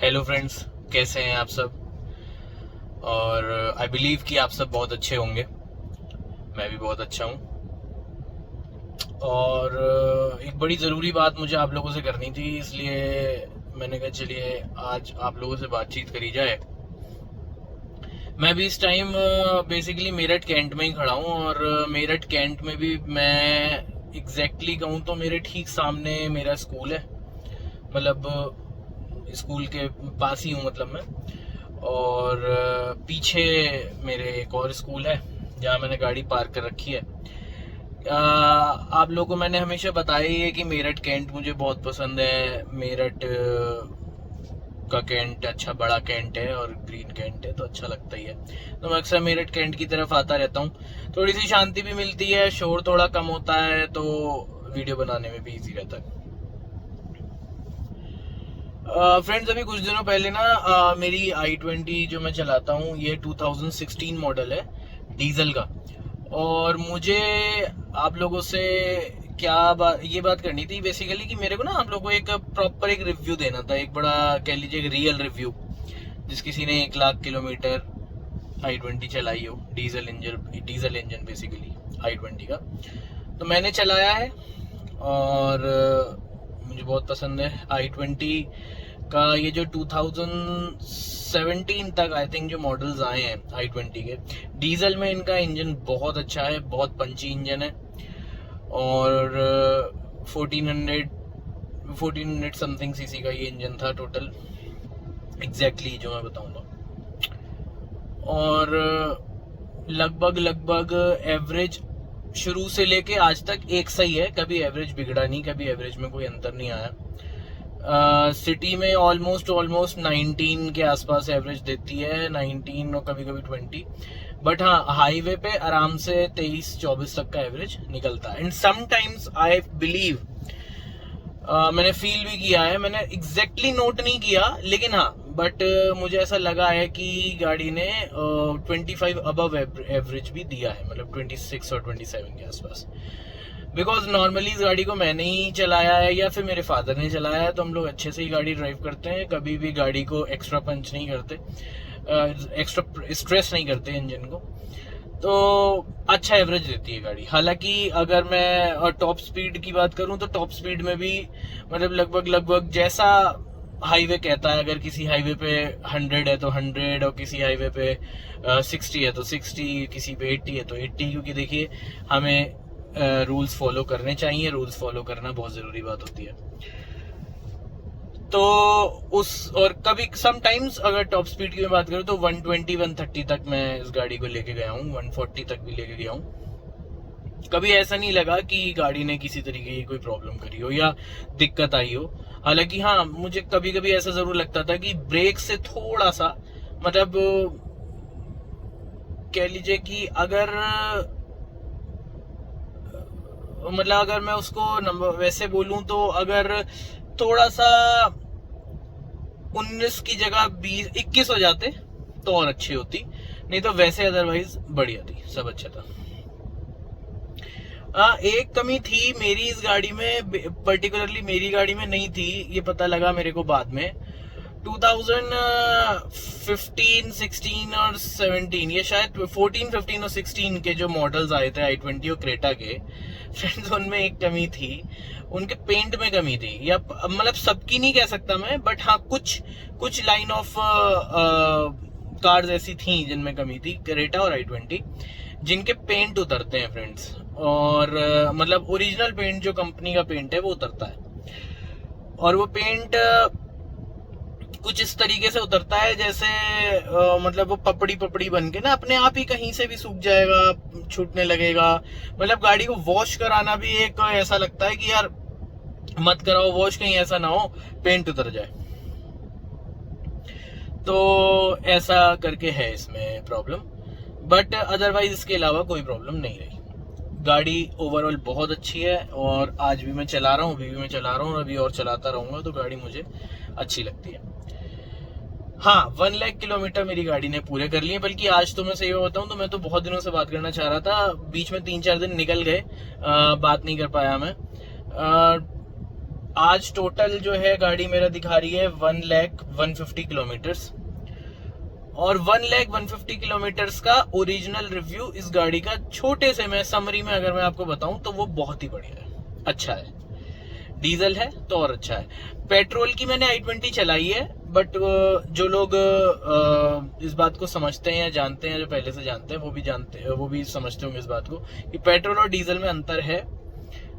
Hello friends, कैसे हैं आप सब। और आई बिलीव कि आप सब बहुत अच्छे होंगे। मैं भी बहुत अच्छा हूँ। और एक बड़ी ज़रूरी बात मुझे आप लोगों से करनी थी, इसलिए मैंने कहा चलिए आज आप लोगों से बातचीत करी जाए। मैं भी इस टाइम बेसिकली मेरठ कैंट में ही खड़ा हूँ, और मेरठ कैंट में भी मैं एग्जैक्टली कहूँ तो मेरे ठीक सामने मेरा स्कूल है। मतलब स्कूल के पास ही हूँ, मतलब मैं। और पीछे मेरे एक और स्कूल है जहाँ मैंने गाड़ी पार्क कर रखी है। आप लोगों को मैंने हमेशा बताया ही है कि मेरठ कैंट मुझे बहुत पसंद है। मेरठ का कैंट अच्छा बड़ा कैंट है और ग्रीन कैंट है, तो अच्छा लगता ही है। तो मैं अक्सर मेरठ कैंट की तरफ आता रहता हूँ। थोड़ी सी शांति भी मिलती है, शोर थोड़ा कम होता है, तो वीडियो बनाने में भी इजी रहता है। फ्रेंड्स, अभी कुछ दिनों पहले ना मेरी i20 जो मैं चलाता हूँ, ये 2016 मॉडल है, डीजल का। और मुझे आप लोगों से ये बात करनी थी बेसिकली कि मेरे को ना आप लोगों को एक प्रॉपर एक रिव्यू देना था, एक बड़ा कह लीजिए एक रियल रिव्यू। जिस किसी ने 1 लाख किलोमीटर i20 चलाई हो, डीजल इंजन बेसिकली i20 का, तो मैंने चलाया है। और मुझे बहुत पसंद है i20 का। ये जो 2017 तक आई थिंक जो मॉडल्स आए हैं i20 के, डीजल में इनका इंजन बहुत अच्छा है, बहुत पंची इंजन है। और 1400 समथिंग सीसी का ये इंजन था टोटल, एग्जैक्टली जो मैं बताऊंगा। और लगभग एवरेज शुरू से लेके आज तक एक सही है, कभी एवरेज बिगड़ा नहीं, कभी एवरेज में कोई अंतर नहीं आया। सिटी में ऑलमोस्ट 19 के आसपास एवरेज देती है, 19 और कभी कभी 20। बट हाँ, हाईवे पे आराम से 23-24 तक का एवरेज निकलता है। एंड समटाइम्स आई बिलीव, मैंने फील भी किया है, मैंने एग्जैक्टली नोट नहीं किया, लेकिन हाँ बट मुझे ऐसा लगा है कि गाड़ी ने 25 अबव एवरेज भी दिया है, मतलब 26 और 27 के आसपास। बिकॉज नॉर्मली इस गाड़ी को मैंने ही चलाया है या फिर मेरे फादर ने चलाया है, तो हम लोग अच्छे से ही गाड़ी ड्राइव करते हैं, कभी भी गाड़ी को एक्स्ट्रा पंच नहीं करते, एक्स्ट्रा स्ट्रेस नहीं करते इंजन को। तो अच्छा एवरेज देती है गाड़ी। हालांकि अगर मैं टॉप स्पीड की बात करूं तो टॉप स्पीड में भी मतलब लगभग जैसा हाईवे कहता है, अगर किसी हाईवे पे 100 है तो 100, और किसी हाईवे पे 60 है तो 60, किसी पे 80 है तो 80, क्योंकि देखिए हमें रूल्स फॉलो करने चाहिए, रूल्स फॉलो करना बहुत जरूरी बात होती है। तो और कभी समटाइम्स अगर टॉप स्पीड की मैं बात करूं तो 120-130 तक मैं इस गाड़ी को लेके गया हूँ, 140 तक भी लेके गया हूँ। कभी ऐसा नहीं लगा कि गाड़ी ने किसी तरीके की कोई प्रॉब्लम करी हो या दिक्कत आई हो। हालांकि हाँ, मुझे कभी कभी ऐसा जरूर लगता था कि ब्रेक से थोड़ा सा, मतलब कह लीजिए कि अगर मैं उसको नंबर वैसे बोलूं तो अगर थोड़ा सा 19 की जगह 21 हो जाते तो और अच्छी होती, नहीं तो वैसे अदरवाइज बढ़िया थी, सब अच्छा था। एक कमी थी मेरी इस गाड़ी में, पर्टिकुलरली मेरी गाड़ी में नहीं थी, ये पता लगा मेरे को बाद में। 2015, 16 और 17, ये शायद 14, 15 और 16 के जो मॉडल्स आए थे i20 और क्रेटा के, फ्रेंड्स, उनमें एक कमी थी, उनके पेंट में कमी थी। या मतलब सबकी नहीं कह सकता मैं, बट हाँ कुछ लाइन ऑफ कार्स ऐसी थी जिनमें कमी थी, क्रेटा और i20, जिनके पेंट उतरते हैं फ्रेंड्स। और मतलब ओरिजिनल पेंट जो कंपनी का पेंट है वो उतरता है, और वो पेंट कुछ इस तरीके से उतरता है जैसे मतलब वो पपड़ी बन के ना अपने आप ही कहीं से भी सूख जाएगा, छूटने लगेगा। मतलब गाड़ी को वॉश कराना भी एक ऐसा लगता है कि यार मत कराओ वॉश, कहीं ऐसा ना हो पेंट उतर जाए। तो ऐसा करके है इसमें प्रॉब्लम, बट अदरवाइज इसके अलावा कोई प्रॉब्लम नहीं रही। गाड़ी ओवरऑल बहुत अच्छी है, और आज भी मैं चला रहा हूँ, अभी भी मैं चला रहा हूँ, और अभी और चलाता रहूंगा, तो गाड़ी मुझे अच्छी लगती है। हाँ, 1 लाख किलोमीटर मेरी गाड़ी ने पूरे कर लिए, बल्कि आज तो मैं सही बताऊं तो मैं तो बहुत दिनों से बात करना चाह रहा था, बीच में 3-4 दिन निकल गए, बात नहीं कर पाया मैं। आज टोटल जो है गाड़ी मेरा दिखा रही है 1,150 किलोमीटर्स, और 1,150 किलोमीटर्स का ओरिजिनल रिव्यू इस गाड़ी का छोटे से मैं समरी में अगर मैं आपको बताऊं तो वो बहुत ही बढ़िया है, अच्छा है। डीजल है तो और अच्छा है। पेट्रोल की मैंने i20 चलाई है, बट जो लोग इस बात को समझते हैं या जानते हैं, जो पहले से जानते हैं वो भी समझते होंगे इस बात को कि पेट्रोल और डीजल में अंतर है।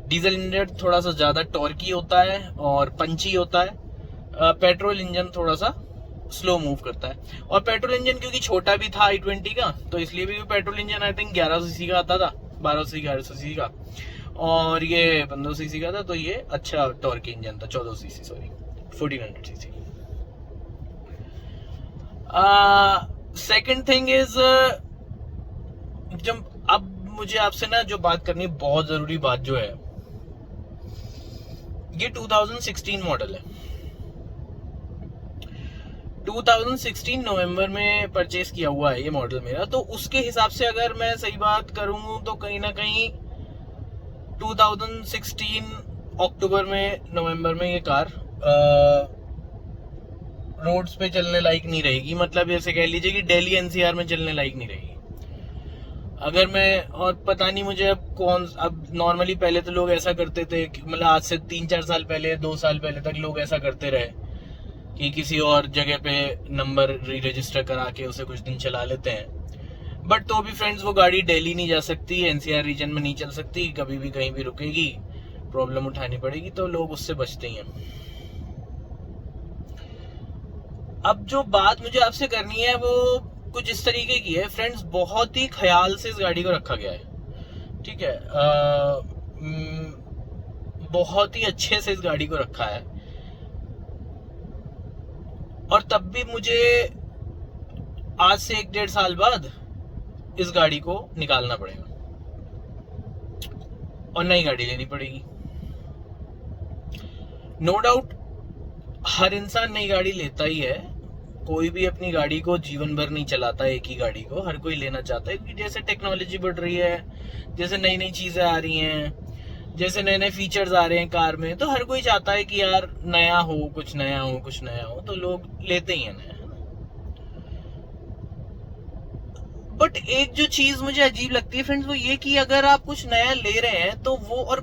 डीजल इंजन थोड़ा सा ज्यादा टॉर्की होता है और पंची होता है, पेट्रोल इंजन थोड़ा सा स्लो मूव करता है। और पेट्रोल इंजन क्योंकि छोटा भी था i20 का, तो इसलिए भी petrol engine I think 1100 CC का आता था, 1200 1100 सीसी का, और ये 1500 सीसी का था, तो ये अच्छा टॉर्क इंजन था, 1400 CC, sorry 1400 CC. Second thing is, जब अब मुझे आपसे ना जो बात करनी, बहुत जरूरी बात जो है, ये 2016 मॉडल है। 2016 नवंबर में परचेस किया हुआ है ये मॉडल मेरा, तो उसके हिसाब से अगर मैं सही बात करूं तो कहीं ना कहीं 2016 अक्टूबर में, नवंबर में ये कार रोड्स पे चलने लायक नहीं रहेगी। मतलब ऐसे कह लीजिए कि दिल्ली एनसीआर में चलने लायक नहीं रहेगी। अगर मैं, और पता नहीं मुझे अब नॉर्मली पहले तो लोग ऐसा करते थे, मतलब आज से 3-4 साल पहले, 2 साल पहले तक लोग ऐसा करते रहे कि किसी और जगह पे नंबर री रजिस्टर करा के उसे कुछ दिन चला लेते हैं। बट तो भी फ्रेंड्स, वो गाड़ी दिल्ली नहीं जा सकती, एनसीआर रीजन में नहीं चल सकती, कभी भी कहीं भी रुकेगी, प्रॉब्लम उठानी पड़ेगी, तो लोग उससे बचते ही हैं। अब जो बात मुझे आपसे करनी है वो कुछ इस तरीके की है फ्रेंड्स, बहुत ही ख्याल से इस गाड़ी को रखा गया है, ठीक है। बहुत ही अच्छे से इस गाड़ी को रखा है, और तब भी मुझे आज से 1-1.5 साल बाद इस गाड़ी को निकालना पड़ेगा और नई गाड़ी लेनी पड़ेगी। नो डाउट हर इंसान नई गाड़ी लेता ही है, कोई भी अपनी गाड़ी को जीवन भर नहीं चलाता, एक ही गाड़ी को हर कोई लेना चाहता है, क्योंकि जैसे टेक्नोलॉजी बढ़ रही है, जैसे नई नई चीजें आ रही हैं, जैसे नए नए फीचर्स आ रहे हैं कार में, तो हर कोई चाहता है कि यार नया हो, कुछ नया हो, कुछ नया हो, तो लोग लेते ही हैं नया। बट एक जो चीज मुझे अजीब लगती है फ्रेंड्स, वो ये कि अगर आप कुछ नया ले रहे हैं तो वो, और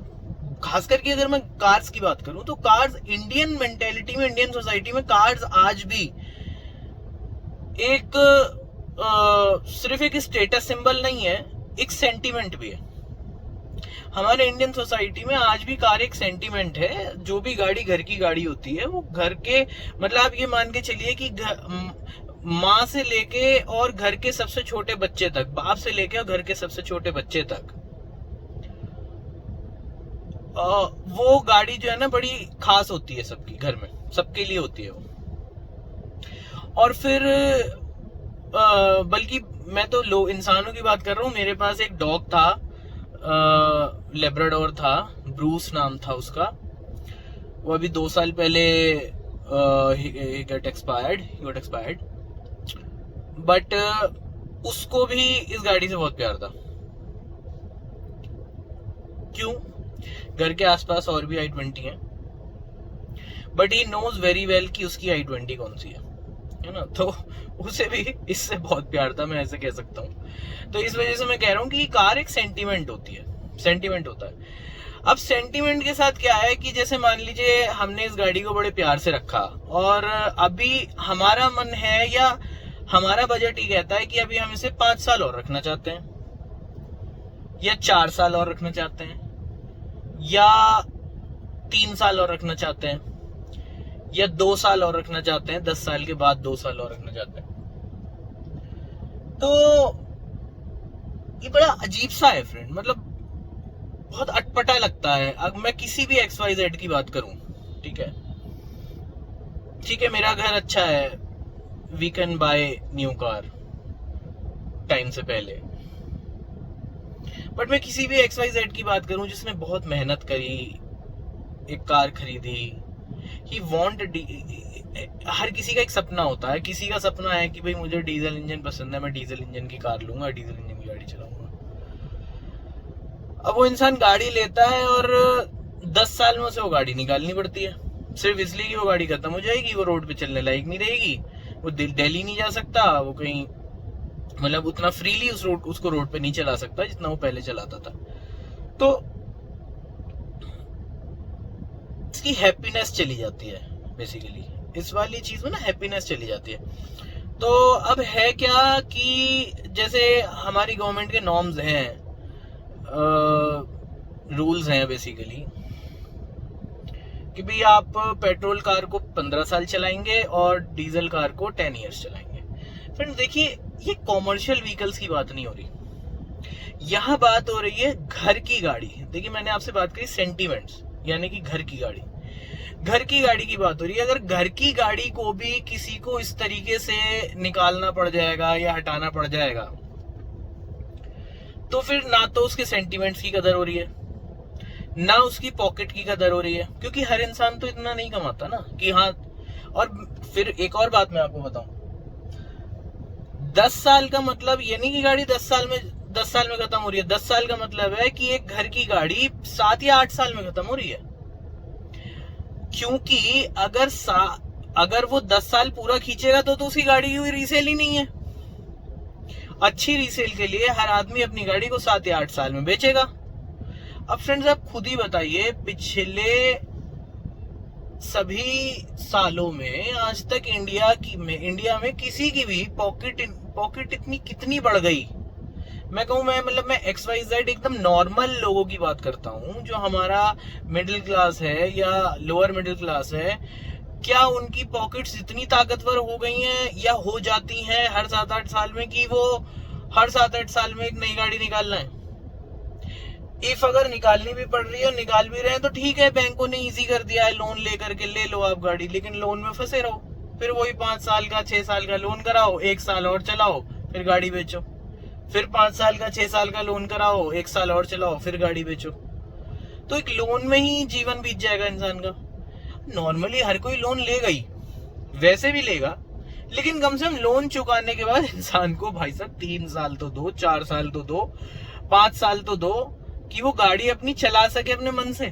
खास करके अगर मैं कार्स की बात करूं तो कार्स, इंडियन मेंटेलिटी में, इंडियन सोसाइटी में कार्स आज भी एक सिर्फ एक स्टेटस सिंबल नहीं है, एक सेंटीमेंट भी है। हमारे इंडियन सोसाइटी में आज भी कार एक सेंटीमेंट है। जो भी गाड़ी घर की गाड़ी होती है, वो घर के, मतलब आप ये मान के चलिए कि माँ से लेके और घर के सबसे छोटे बच्चे तक, बाप से लेके और घर के सबसे छोटे बच्चे तक, वो गाड़ी जो है ना बड़ी खास होती है सबकी, घर में सबके लिए होती है वो। और फिर बल्कि मैं तो इंसानों की बात कर रहा हूँ। मेरे पास एक डॉग था, लेब्राडोर था, ब्रूस नाम था उसका। वो अभी 2 साल पहले he got expired, बट उसको भी इस गाड़ी से बहुत प्यार था। क्यों? घर के आसपास और भी i20 है, but he knows very well कि उसकी i20 कौन सी है ना, तो उसे भी इससे बहुत प्यार था, मैं ऐसे कह सकता हूँ। तो इस वजह से मैं कह रहा हूँ कि कार एक सेंटीमेंट होती है, सेंटीमेंट होता है। अब सेंटीमेंट के साथ क्या है कि जैसे मान लीजिए हमने इस गाड़ी को बड़े प्यार से रखा, और अभी हमारा मन है या हमारा बजट ही कहता है कि अभी हम इसे 5 साल और रखना चाहते हैं, या 4 साल और रखना चाहते हैं, या 3 साल और रखना चाहते हैं, या 2 साल और रखना चाहते हैं, 10 साल के बाद 2 साल और रखना चाहते हैं। तो ये बड़ा अजीब सा है फ्रेंड, मतलब बहुत अटपटा लगता है। अब मैं किसी भी XYZ की बात करूं, ठीक है, मेरा घर अच्छा है, we can buy new car time से पहले, बट मैं किसी भी XYZ की बात करूं जिसने बहुत मेहनत करी, एक कार खरीदी, ही वांट, हर किसी का एक सपना होता है। किसी का सपना है कि भाई मुझे डीजल इंजन पसंद है, मैं डीजल इंजन की कार लूंगा, डीजल इंजन की गाड़ी चलाऊंगा। अब वो इंसान गाड़ी लेता है और 10 साल में उसे वो गाड़ी निकालनी पड़ती है, सिर्फ इसलिए कि वो गाड़ी खत्म हो जाएगी, वो रोड पे चलने लायक नहीं रहेगी, वो दिल्ली नहीं जा सकता, वो कहीं मतलब उतना फ्रीली उसको रोड पे नहीं चला सकता जितना वो पहले चलाता था। तो इसकी हैप्पीनेस चली जाती है बेसिकली, इस वाली चीज में ना हैप्पीनेस चली जाती है। तो अब है क्या कि जैसे हमारी गवर्नमेंट के नॉर्म्स हैं, रूल्स हैं बेसिकली कि भाई आप पेट्रोल कार को 15 साल चलाएंगे और डीजल कार को 10 ईयर्स चलाएंगे। फ्रेंड्स देखिए, ये कॉमर्शियल व्हीकल्स की बात नहीं हो रही, यहाँ बात हो रही है घर की गाड़ी। देखिए मैंने आपसे बात करी सेंटीमेंट्स, यानी कि घर की गाड़ी, घर की गाड़ी की बात हो रही है। अगर घर की गाड़ी को भी किसी को इस तरीके से निकालना पड़ जाएगा या हटाना पड़ जाएगा, तो फिर ना तो उसके सेंटीमेंट्स की कदर हो रही है, ना उसकी पॉकेट की कदर हो रही है, क्योंकि हर इंसान तो इतना नहीं कमाता ना कि हाँ। और फिर एक और बात मैं आपको बताऊं, 10 साल का मतलब ये नहीं कि गाड़ी 10 साल में खत्म हो रही है। 10 साल का मतलब है कि एक घर की गाड़ी 7 या 8 साल में खत्म हो रही है, क्योंकि अगर वो 10 साल पूरा खींचेगा तो उसकी गाड़ी की रीसेल ही नहीं है। अच्छी रीसेल के लिए हर आदमी अपनी गाड़ी को 7 या 8 साल में बेचेगा। अब फ्रेंड्स आप खुद ही बताइए, पिछले सभी सालों में आज तक इंडिया में किसी की भी पॉकेट इतनी कितनी बढ़ गई। मैं कहूँ मैं XYZ एकदम नॉर्मल लोगों की बात करता हूँ, जो हमारा मिडिल क्लास है या लोअर मिडिल क्लास है, क्या उनकी पॉकेट्स इतनी ताकतवर हो गई हैं या हो जाती हैं हर 7-8 साल में कि वो हर 7-8 साल में एक नई गाड़ी निकालना है। इफ अगर निकालनी भी पड़ रही है और निकाल भी रहे हैं तो ठीक है, बैंकों ने इजी कर दिया है, लोन लेकर के ले लो आप गाड़ी, लेकिन लोन में फंसे रहो, फिर वही 5 साल का 6 साल का लोन कराओ, 1 साल और चलाओ, फिर गाड़ी बेचो, फिर 5 साल का 6 साल का लोन कराओ, 1 साल और चलाओ, फिर गाड़ी बेचो। तो एक लोन में ही जीवन बीत जाएगा इंसान का। नॉर्मली हर कोई लोन लेगा ही, वैसे भी लेगा, लेकिन कम से कम लोन चुकाने के बाद इंसान को भाई साहब 3 साल तो दो, 4 साल तो दो, 5 साल तो दो, कि वो गाड़ी अपनी चला सके अपने मन से।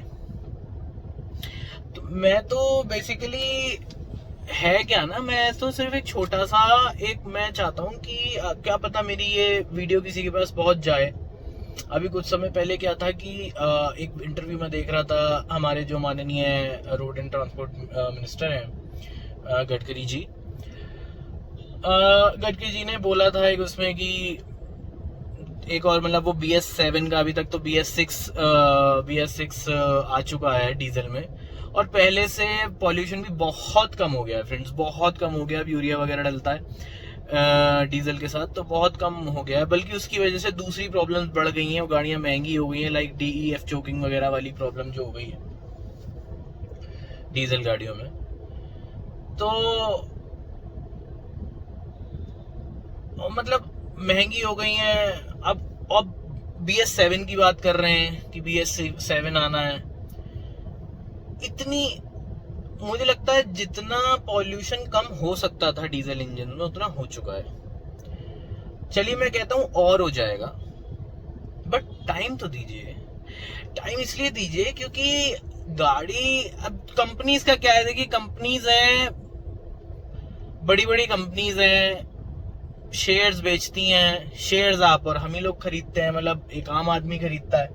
तो मैं तो बेसिकली है क्या ना, मैं तो सिर्फ एक छोटा सा मैं चाहता हूँ कि क्या पता मेरी ये वीडियो किसी के पास पहुंच जाए। अभी कुछ समय पहले क्या था कि एक इंटरव्यू में देख रहा था, हमारे जो माननीय रोड एंड ट्रांसपोर्ट मिनिस्टर हैं गडकरी जी ने बोला था एक उसमें कि एक और मतलब वो BS7 का, अभी तक तो BS6 आ चुका है डीजल में, और पहले से पॉल्यूशन भी बहुत कम हो गया है फ्रेंड्स, बहुत कम हो गया। अब यूरिया वगैरह डलता है डीजल के साथ, तो बहुत कम हो गया है। बल्कि उसकी वजह से दूसरी प्रॉब्लम्स बढ़ गई हैं, वो गाड़ियां महंगी हो गई हैं, लाइक DEF चोकिंग वगैरह वाली प्रॉब्लम जो हो गई है डीजल गाड़ियों में। तो मतलब महंगी हो गई हैं। अब BS7 की बात कर रहे हैं कि BS7 आना है। इतनी मुझे लगता है जितना पॉल्यूशन कम हो सकता था डीजल इंजन में उतना हो चुका है। चलिए मैं कहता हूं और हो जाएगा, बट टाइम तो दीजिए। टाइम इसलिए दीजिए क्योंकि गाड़ी, अब कंपनीज का क्या है, देखिए कंपनीज हैं, बड़ी बड़ी कंपनीज हैं, शेयर्स बेचती हैं, शेयर्स आप और हम ही लोग खरीदते हैं, मतलब एक आम आदमी खरीदता है,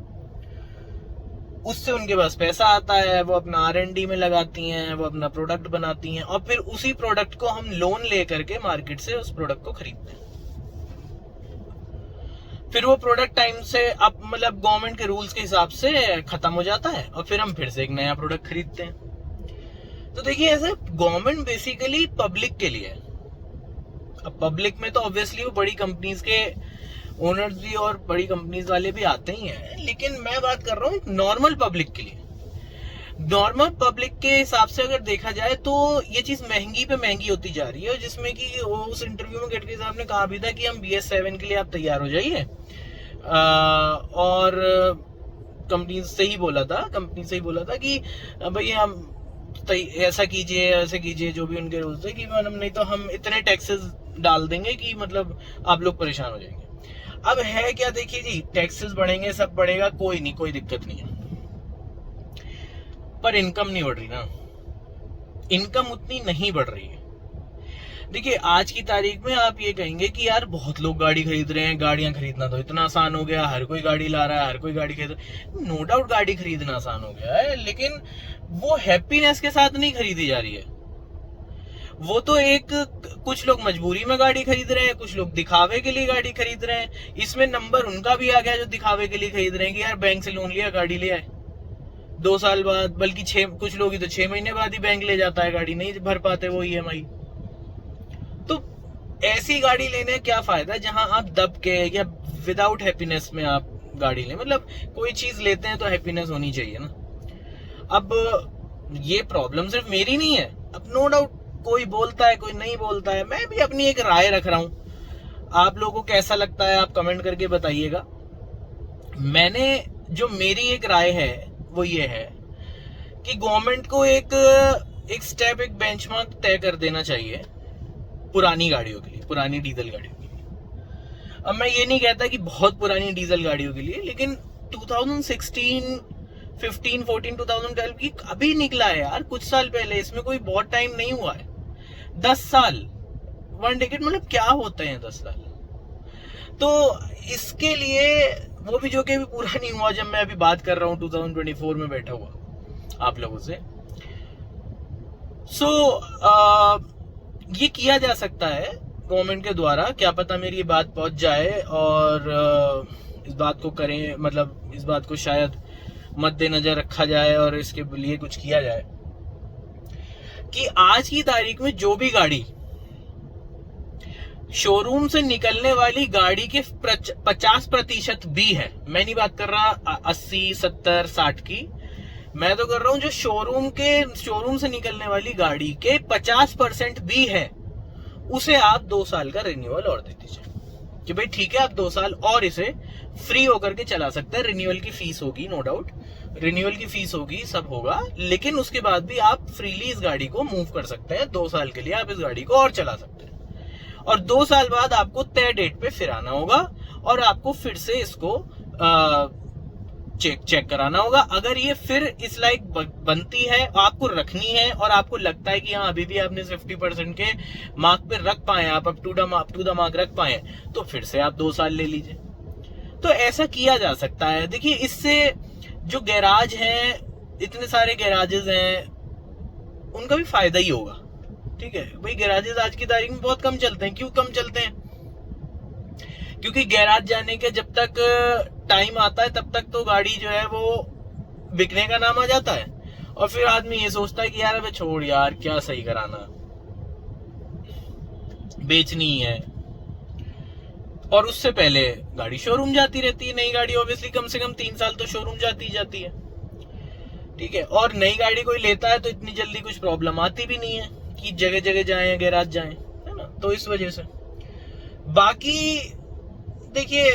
उससे उनके पास पैसा आता है, वो अपना R&D में लगाती हैं, वो अपना प्रोडक्ट बनाती हैं, और फिर उसी प्रोडक्ट को हम लोन ले करके मार्केट से उस प्रोडक्ट को खरीदते हैं। फिर वो प्रोडक्ट टाइम से अब मतलब गवर्नमेंट के रूल्स के हिसाब से खत्म हो जाता है, और फिर हम फिर से एक नया प्रोडक्ट खरीदते हैं। तो देखिए ऐसे गवर्नमेंट बेसिकली पब्लिक के लिए है। अब पब्लिक में तो ऑब्वियसली वो बड़ी कंपनीज के ओनर्स भी और बड़ी कंपनीज वाले भी आते ही हैं, लेकिन मैं बात कर रहा हूँ नॉर्मल पब्लिक के लिए। नॉर्मल पब्लिक के हिसाब से अगर देखा जाए तो ये चीज महंगी पे महंगी होती जा रही है, जिसमें कि उस इंटरव्यू में गडकरी साहब ने कहा भी था कि हम BS7 के लिए आप तैयार हो जाइए, और कंपनी से ही बोला था कि भाई हम ऐसा कीजिए, ऐसे कीजिए, जो भी उनके रूल्स है कि मैडम नहीं तो हम इतने टैक्सेस डाल देंगे कि मतलब आप लोग परेशान हो जाएंगे। अब है क्या, देखिए जी, टैक्सेस बढ़ेंगे, सब बढ़ेगा, कोई दिक्कत नहीं है, पर इनकम नहीं बढ़ रही ना, इनकम उतनी नहीं बढ़ रही है। देखिए आज की तारीख में आप ये कहेंगे कि यार बहुत लोग गाड़ी खरीद रहे हैं, गाड़ियां खरीदना तो इतना आसान हो गया, हर कोई गाड़ी ला रहा है, हर कोई गाड़ी खरीद, नो डाउट गाड़ी खरीदना आसान हो गया है, लेकिन वो हैप्पीनेस के साथ नहीं खरीदी जा रही है। वो तो एक कुछ लोग मजबूरी में गाड़ी खरीद रहे हैं, कुछ लोग दिखावे के लिए गाड़ी खरीद रहे हैं। इसमें नंबर उनका भी आ गया जो दिखावे के लिए खरीद रहे हैं कि यार बैंक से लोन लिया, गाड़ी ले आए, 2 साल बाद, बल्कि कुछ लोग ही तो 6 महीने बाद ही बैंक ले जाता है, गाड़ी नहीं भर पाते वो EMI। तो ऐसी गाड़ी लेने क्या फायदा जहां आप दब के या विदाउट हैप्पीनेस में आप गाड़ी लें। मतलब कोई चीज लेते हैं तो हैप्पीनेस होनी चाहिए ना। अब ये प्रॉब्लम सिर्फ मेरी नहीं है, अब नो डाउट कोई बोलता है कोई नहीं बोलता है, मैं भी अपनी एक राय रख रहा हूं। आप लोगों को कैसा लगता है आप कमेंट करके बताइएगा। मैंने जो मेरी एक राय है वो ये है कि गवर्नमेंट को एक स्टेप, एक बेंचमार्क तय कर देना चाहिए पुरानी गाड़ियों के लिए, पुरानी डीजल गाड़ियों के लिए। अब मैं ये नहीं कहता कि बहुत पुरानी डीजल गाड़ियों के लिए, लेकिन 2016, 15, 14, 2012 की अभी निकला है यार, कुछ साल पहले, इसमें कोई बहुत टाइम नहीं हुआ है। 10 साल, 1 डेकेड, मतलब क्या होते हैं 10 साल। तो इसके लिए वो भी जो कि अभी पूरा नहीं हुआ, जब मैं अभी बात कर रहा हूं 2024 में बैठा हुआ आप लोगों से। ये किया जा सकता है गवर्नमेंट के द्वारा, क्या पता मेरी ये बात पहुंच जाए और इस बात को करें, मतलब इस बात को शायद मद्देनजर रखा जाए और इसके लिए कुछ किया जाए कि आज की तारीख में जो भी गाड़ी शोरूम से निकलने वाली गाड़ी के 50% भी है, मैं नहीं बात कर रहा 80, 70, 60 की, मैं तो कर रहा हूं जो शोरूम से निकलने वाली गाड़ी के 50% भी है, उसे आप 2 साल का रिन्यूअल और दे दीजिए कि भाई ठीक है आप 2 साल और इसे फ्री होकर के चला सकते हैं। रिन्यूअल की फीस होगी, नो डाउट रिन्यूअल की फीस होगी, सब होगा, लेकिन उसके बाद भी आप फ्रीली इस गाड़ी को मूव कर सकते हैं। 2 साल के लिए आप इस गाड़ी को और चला सकते हैं और 2 साल बाद आपको तय डेट पे फिर आना होगा और आपको फिर से इसको चेक कराना होगा। अगर ये फिर इस लाइक बनती है, आपको रखनी है और आपको लगता है कि हाँ अभी भी आपने 50% के मार्क पे रख पाए, आप अप टू द मार्क रख पाए, तो फिर से आप 2 साल ले लीजिए। तो ऐसा किया जा सकता है। देखिए इससे जो गैराज हैं, इतने सारे गैराजेस हैं, उनका भी फायदा ही होगा। ठीक है भाई, गैराजेस आज की तारीख में बहुत कम चलते हैं। क्यों कम चलते हैं? क्योंकि गैराज जाने के जब तक टाइम आता है तब तक तो गाड़ी जो है वो बिकने का नाम आ जाता है और फिर आदमी ये सोचता है कि यार अबे छोड़ यार, क्या सही कराना, बेचनी है। और उससे पहले गाड़ी शोरूम जाती रहती है, नई गाड़ी ऑब्वियसली कम से कम 3 साल तो शोरूम जाती है। ठीक है, और नई गाड़ी कोई लेता है तो इतनी जल्दी कुछ प्रॉब्लम आती भी नहीं है कि जगह जगह जाएं, गैराज जाएं, है ना। तो इस वजह से बाकी देखिए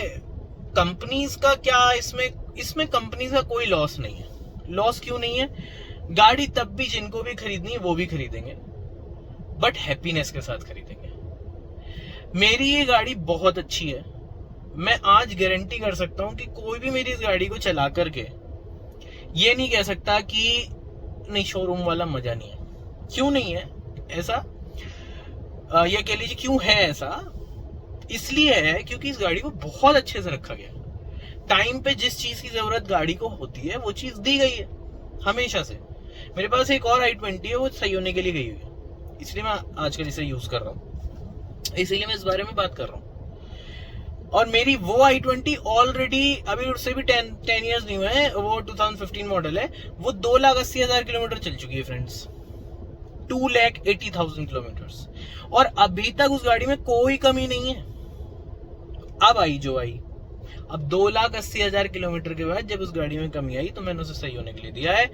कंपनीज का क्या, इसमें कंपनीज का कोई लॉस नहीं है। लॉस क्यों नहीं है? गाड़ी तब भी जिनको भी खरीदनी है वो भी खरीदेंगे, बट हैप्पीनेस के साथ खरीदेंगे। मेरी ये गाड़ी बहुत अच्छी है, मैं आज गारंटी कर सकता हूं कि कोई भी मेरी इस गाड़ी को चला करके ये नहीं कह सकता कि नहीं शोरूम वाला मजा नहीं है। क्यों नहीं है ऐसा? ये कह लीजिए क्यों है ऐसा, इसलिए है क्योंकि इस गाड़ी को बहुत अच्छे से रखा गया। टाइम पे जिस चीज की जरूरत गाड़ी को होती है वो चीज दी गई है हमेशा से। मेरे पास एक और i20 है, वो सही होने के लिए गई हुई है, इसलिए मैं आजकल इसे यूज कर रहा हूँ, इसीलिए मैं इस बारे में बात कर रहा हूँ। और मेरी वो i20 ऑलरेडी अभी उससे भी 10 ईयर्स नहीं हुए हैं, वो 2015 मॉडल है, वो 2,80,000 किलोमीटर चल चुकी है फ्रेंड्स, 2,80,000 किलोमीटर, और अभी तक उस गाड़ी में कोई कमी नहीं है। अब आई जो आई, अब 2,80,000 किलोमीटर के बाद जब उस गाड़ी में कमी आई तो मैंने उसे सही होने के लिए दिया है,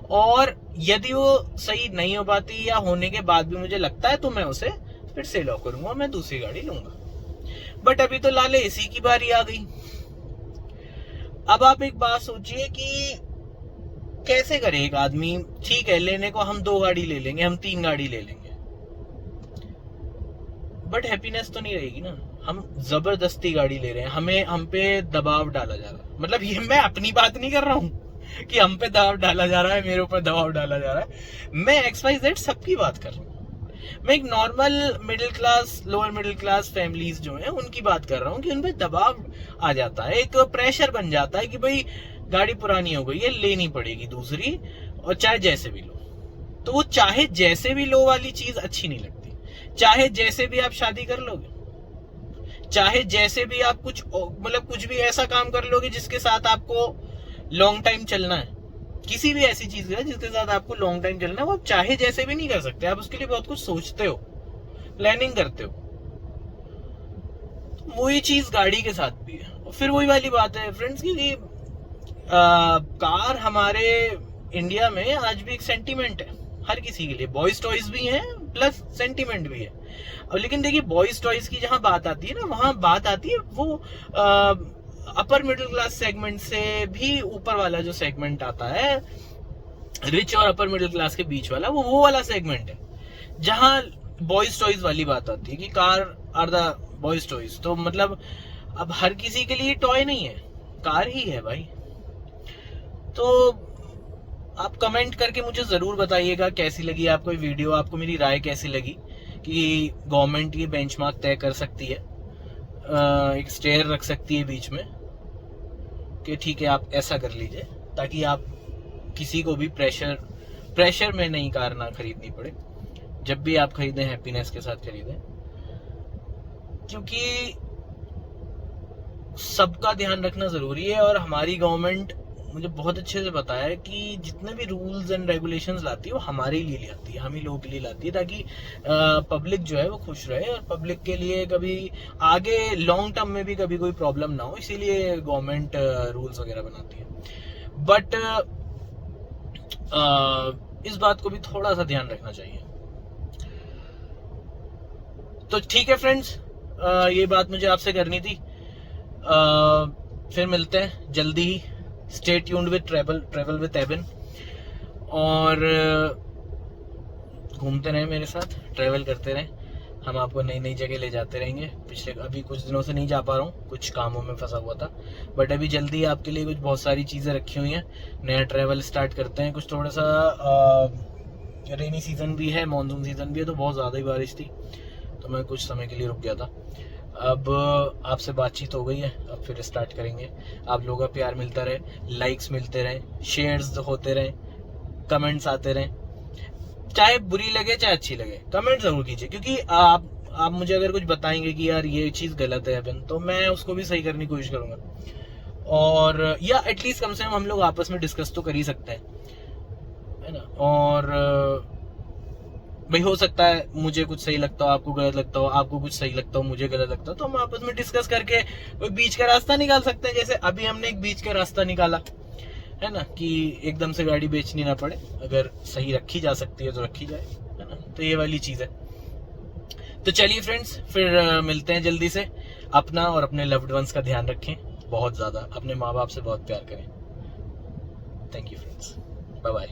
और यदि वो सही नहीं हो पाती या होने के बाद भी मुझे लगता है तो मैं उसे फिर से लॉक करूंगा, मैं दूसरी गाड़ी लूंगा। बट अभी तो लाले इसी की बारी आ गई। अब आप एक बात सोचिए कि कैसे करे एक आदमी, ठीक है लेने को हम 2 गाड़ी ले लेंगे, हम 3 गाड़ी ले लेंगे, बट हैप्पीनेस तो नहीं रहेगी ना। हम जबरदस्ती गाड़ी ले रहे हैं, हम पे दबाव डाला जा रहा है। मतलब ये मैं अपनी बात नहीं कर रहा हूँ, कि हम पे दबाव डाला जा रहा है, मेरे ऊपर दबाव डाला जा रहा है। मैं XYZ सबकी बात कर रहा हूँ। मैं एक normal middle class, lower middle class families जो हैं उनकी बात कर रहा हूँ कि उन पे दबाव आ जाता है, एक प्रेशर बन जाता है कि भाई गाड़ी पुरानी हो गई है, लेनी पड़ेगी दूसरी, और चाहे जैसे भी लो। तो वो चाहे जैसे भी लो वाली चीज अच्छी नहीं लगती। चाहे जैसे भी आप शादी कर लोगे, चाहे जैसे भी आप कुछ मतलब कुछ भी ऐसा काम कर लोगे जिसके साथ आपको लॉन्ग टाइम चलना है, किसी भी ऐसी चीज है जिसके साथ आपको लॉन्ग टाइम चलना है, वो आप चाहे जैसे भी नहीं कर सकते। आप उसके लिए बहुत कुछ सोचते हो, प्लानिंग करते हो। वही चीज गाड़ी के साथ भी है। और फिर वही वाली बात है फ्रेंड्स की कार हमारे इंडिया में आज भी एक सेंटीमेंट है हर किसी के लिए। बॉयज टॉयज भी है प्लस सेंटीमेंट भी है। अब लेकिन देखिए बॉयज टॉयज की जहां बात आती है ना, वहां बात आती है वो अपर मिडिल क्लास सेगमेंट से भी ऊपर वाला जो सेगमेंट आता है, रिच और अपर मिडिल क्लास के बीच वाला, वो वाला सेगमेंट है जहां बॉयज टॉयज वाली बात आती है कि car are the boys toys. तो मतलब अब हर किसी के लिए टॉय नहीं है, कार ही है भाई। तो आप कमेंट करके मुझे जरूर बताइएगा कैसी लगी आपको ये वीडियो, आपको मेरी राय कैसी लगी कि गवर्नमेंट ये बेंचमार्क तय कर सकती है, एक स्टेयर रख सकती है बीच में कि ठीक है आप ऐसा कर लीजिए, ताकि आप किसी को भी प्रेशर में नई कार ना खरीदनी पड़े। जब भी आप खरीदें हैप्पीनेस के साथ खरीदें, क्योंकि सबका ध्यान रखना जरूरी है। और हमारी गवर्नमेंट मुझे बहुत अच्छे से पता है कि जितने भी रूल्स एंड रेगुलेशंस लाती है वो हमारे लिए लाती है, हम ही लोगों के लिए लाती है, ताकि पब्लिक जो है वो खुश रहे और पब्लिक के लिए कभी आगे लॉन्ग टर्म में भी कभी कोई प्रॉब्लम ना हो। इसीलिए गवर्नमेंट रूल्स वगैरह बनाती है। बट इस बात को भी थोड़ा सा ध्यान रखना चाहिए। तो ठीक है फ्रेंड्स, ये बात मुझे आपसे करनी थी। फिर मिलते हैं जल्दी ही। Stay tuned with travel with Abin, और घूमते रहें मेरे साथ, ट्रेवल करते रहें। हम आपको नई नई जगह ले जाते रहेंगे। अभी कुछ दिनों से नहीं जा पा रहा हूँ, कुछ कामों में फंसा हुआ था, बट अभी जल्दी आपके लिए कुछ बहुत सारी चीज़ें रखी हुई हैं। नया ट्रेवल स्टार्ट करते हैं। कुछ थोड़ा सा रेनी सीजन भी है, मानसून सीजन भी है, तो बहुत ज़्यादा ही बारिश थी, तो मैं कुछ समय के लिए रुक गया था। अब आपसे बातचीत हो गई है, अब फिर स्टार्ट करेंगे। आप लोगों का प्यार मिलता रहे, लाइक्स मिलते रहे, शेयर्स होते रहे, कमेंट्स आते रहे, चाहे बुरी लगे चाहे अच्छी लगे, कमेंट जरूर कीजिए। क्योंकि आप मुझे अगर कुछ बताएंगे कि यार ये चीज़ गलत है अपन, तो मैं उसको भी सही करने की कोशिश करूंगा। और या एटलीस्ट कम से कम हम लोग आपस में डिस्कस तो कर ही सकते हैं, है ना। और भाई हो सकता है मुझे कुछ सही लगता हो, आपको गलत लगता हो, आपको कुछ सही लगता हो, मुझे गलत लगता हो, तो हम आपस में डिस्कस करके कोई बीच का रास्ता निकाल सकते हैं। जैसे अभी हमने एक बीच का रास्ता निकाला, है ना, कि एकदम से गाड़ी बेचनी ना पड़े, अगर सही रखी जा सकती है तो रखी जाए, है ना। तो ये वाली चीज़ है। तो चलिए फ्रेंड्स, फिर मिलते हैं जल्दी से। अपना और अपने लव्ड वंस का ध्यान रखें, बहुत ज़्यादा अपने माँ बाप से बहुत प्यार करें। Thank you friends, bye bye.